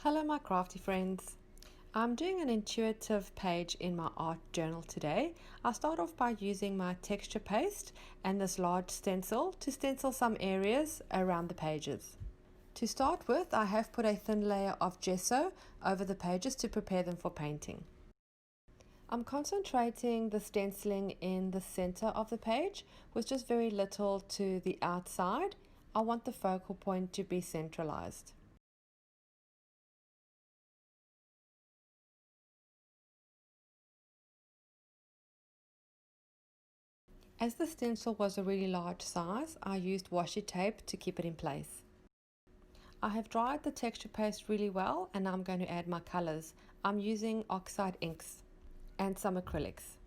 Hello my crafty friends. I'm doing an intuitive page in my art journal today. I'll start off by using my texture paste and this large stencil to stencil some areas around the pages. To start with, I have put a thin layer of gesso over the pages to prepare them for painting. I'm concentrating the stenciling in the center of the page with just very little to the outside. I want the focal point to be centralized. As the stencil was a really large size, I used washi tape to keep it in place. I have dried the texture paste really well and now I'm going to add my colors. I'm using Oxide inks and some acrylics.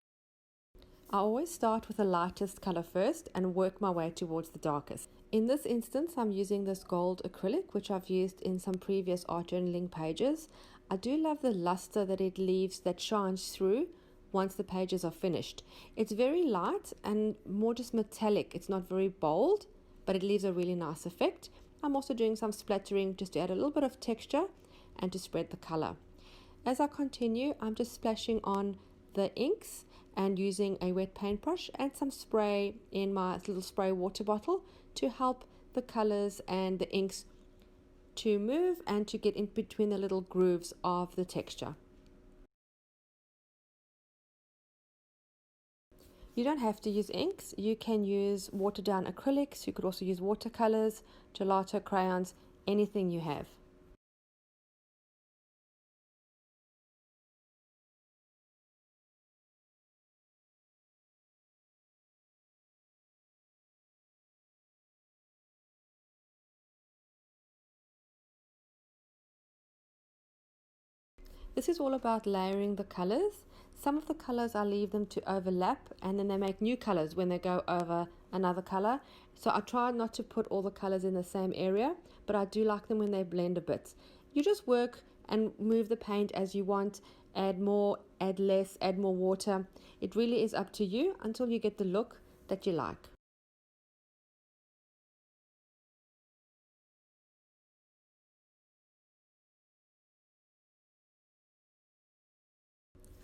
I always start with the lightest color first and work my way towards the darkest. In this instance, I'm using this gold acrylic, which I've used in some previous art journaling pages. I do love the luster that it leaves that shines through once the pages are finished. It's very light and more just metallic. It's not very bold, but it leaves a really nice effect. I'm also doing some splattering just to add a little bit of texture and to spread the color. As I continue, I'm just splashing on the inks and using a wet paintbrush and some spray in my little spray water bottle to help the colors and the inks to move and to get in between the little grooves of the texture. You don't have to use inks. You can use watered down acrylics. You could also use watercolors, gelato crayons, anything you have. This is all about layering the colors. Some of the colors I leave them to overlap and then they make new colors when they go over another color. So I try not to put all the colors in the same area, but I do like them when they blend a bit. You just work and move the paint as you want, add more, add less, add more water. It really is up to you until you get the look that you like.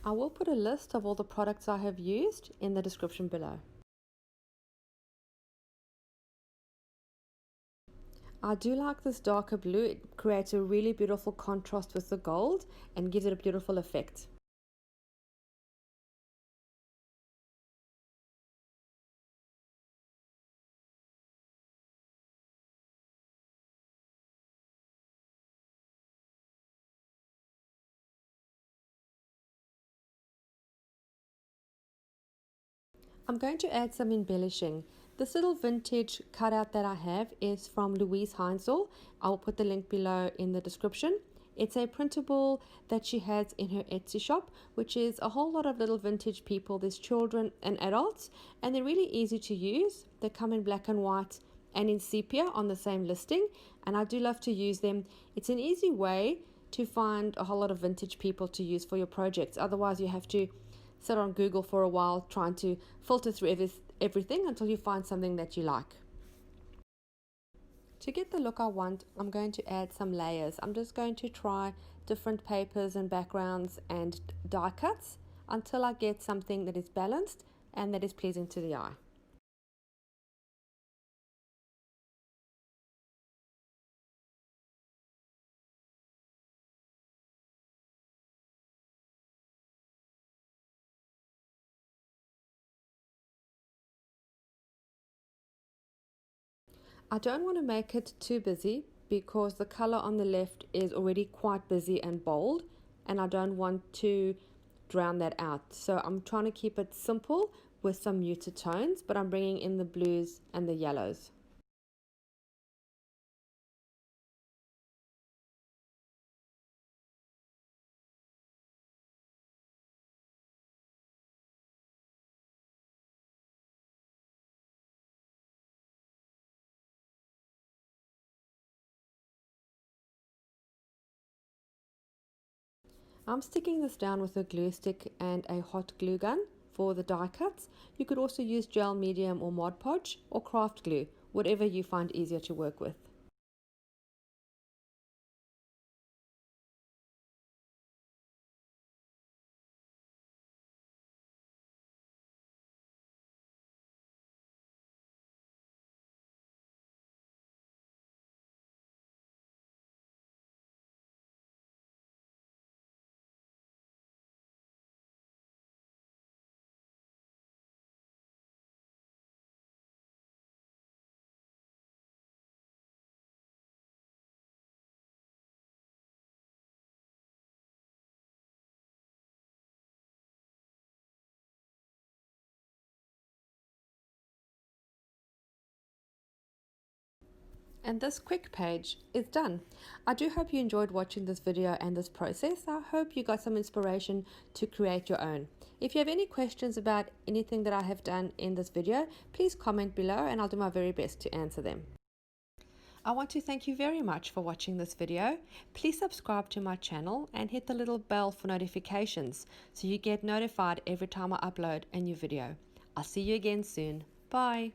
I will put a list of all the products I have used in the description below. I do like this darker blue. It creates a really beautiful contrast with the gold and gives it a beautiful effect. I'm going to add some embellishing. This little vintage cutout that I have is from Luise Heinzl. I'll put the link below in the description. It's a printable that she has in her Etsy shop, which is a whole lot of little vintage people. There's children and adults, and they're really easy to use. They come in black and white and in sepia on the same listing, and I do love to use them. It's an easy way to find a whole lot of vintage people to use for your projects. Otherwise, you have to sit on Google for a while trying to filter through everything until you find something that you like. To get the look I want, I'm going to add some layers. I'm just going to try different papers and backgrounds and die cuts until I get something that is balanced and that is pleasing to the eye. I don't want to make it too busy because the color on the left is already quite busy and bold, and I don't want to drown that out. So I'm trying to keep it simple with some muted tones, but I'm bringing in the blues and the yellows. I'm sticking this down with a glue stick and a hot glue gun for the die cuts. You could also use gel medium or Mod Podge or craft glue, whatever you find easier to work with. And this quick page is done. I do hope you enjoyed watching this video and this process. I hope you got some inspiration to create your own. If you have any questions about anything that I have done in this video, please comment below and I'll do my very best to answer them. I want to thank you very much for watching this video. Please subscribe to my channel and hit the little bell for notifications so you get notified every time I upload a new video. I'll see you again soon. Bye.